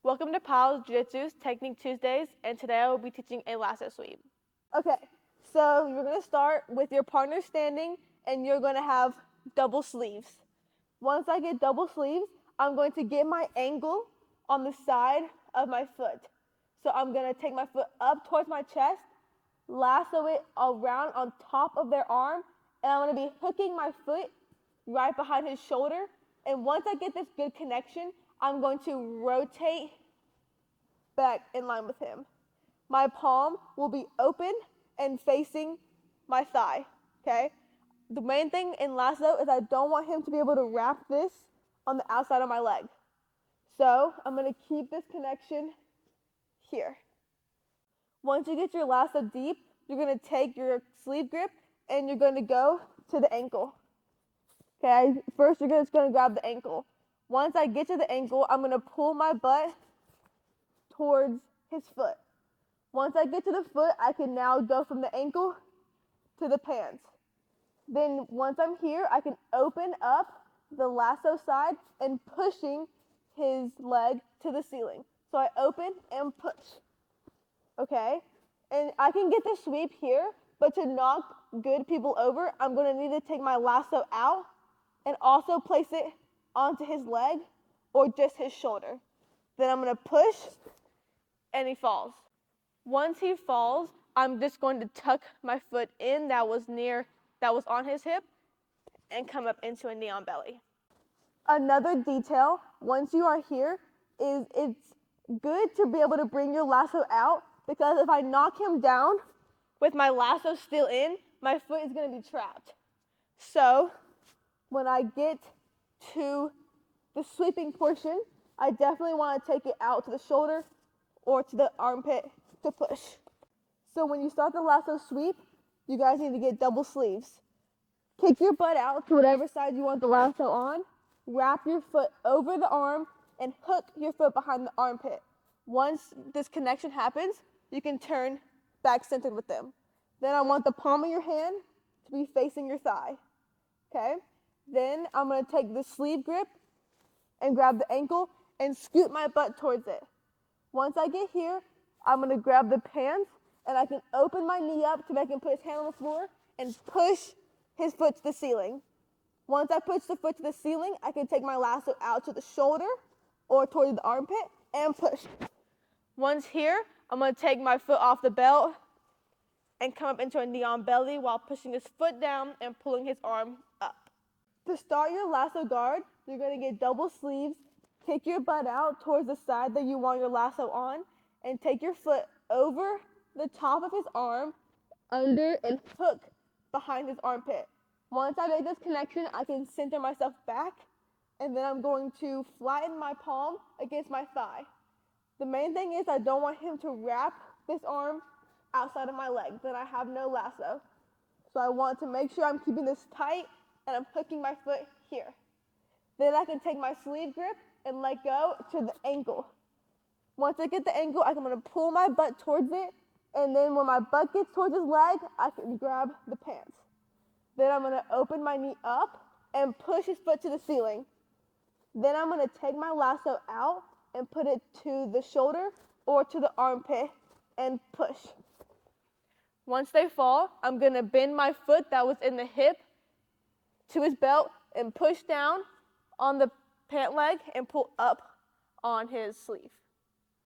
Welcome to Pyles Jiu-Jitsu's Technique Tuesdays, and today I will be teaching a lasso sweep. Okay, so you're going to start with your partner standing, and you're going to have double sleeves. Once I get double sleeves, I'm going to get my ankle on the side of my foot. So I'm going to take my foot up towards my chest, lasso it around on top of their arm, and I'm going to be hooking my foot right behind his shoulder. And once I get this good connection, I'm going to rotate back in line with him. My palm will be open and facing my thigh, okay? The main thing in lasso is I don't want him to be able to wrap this on the outside of my leg. So I'm going to keep this connection here. Once you get your lasso deep, you're going to take your sleeve grip and you're going to go to the ankle. Okay, first you're just going to grab the ankle. Once I get to the ankle, I'm going to pull my butt towards his foot. Once I get to the foot, I can now go from the ankle to the pants. Then once I'm here, I can open up the lasso side and pushing his leg to the ceiling. So I open and push. Okay? And I can get the sweep here, but to knock good people over, I'm going to need to take my lasso out and also place it onto his leg or just his shoulder. Then I'm going to push and he falls. Once he falls, I'm just going to tuck my foot in that was on his hip and come up into a knee on belly. Another detail, once you are here, is it's good to be able to bring your lasso out, because if I knock him down with my lasso still in, my foot is going to be trapped. So when I get to the sweeping portion, I definitely want to take it out to the shoulder or to the armpit to push. So when you start the lasso sweep, you guys need to get double sleeves. Kick your butt out to whatever side you want the lasso on, wrap your foot over the arm, and hook your foot behind the armpit. Once this connection happens, you can turn back centered with them. Then I want the palm of your hand to be facing your thigh, okay? Then I'm going to take the sleeve grip and grab the ankle and scoot my butt towards it. Once I get here, I'm going to grab the pants and I can open my knee up to make him put his hand on the floor and push his foot to the ceiling. Once I push the foot to the ceiling, I can take my lasso out to the shoulder or towards the armpit and push. Once here, I'm going to take my foot off the belt and come up into a knee on belly while pushing his foot down and pulling his arm up. To start your lasso guard, you're going to get double sleeves, kick your butt out towards the side that you want your lasso on, and take your foot over the top of his arm, under, and hook behind his armpit. Once I make this connection, I can center myself back, and then I'm going to flatten my palm against my thigh. The main thing is I don't want him to wrap this arm outside of my leg, then I have no lasso. So I want to make sure I'm keeping this tight and I'm hooking my foot here. Then I can take my sleeve grip and let go to the ankle. Once I get the ankle, I'm going to pull my butt towards it, and then when my butt gets towards his leg, I can grab the pants. Then I'm going to open my knee up and push his foot to the ceiling. Then I'm going to take my lasso out and put it to the shoulder or to the armpit and push. Once they fall, I'm going to bend my foot that was in the hip to his belt and push down on the pant leg and pull up on his sleeve.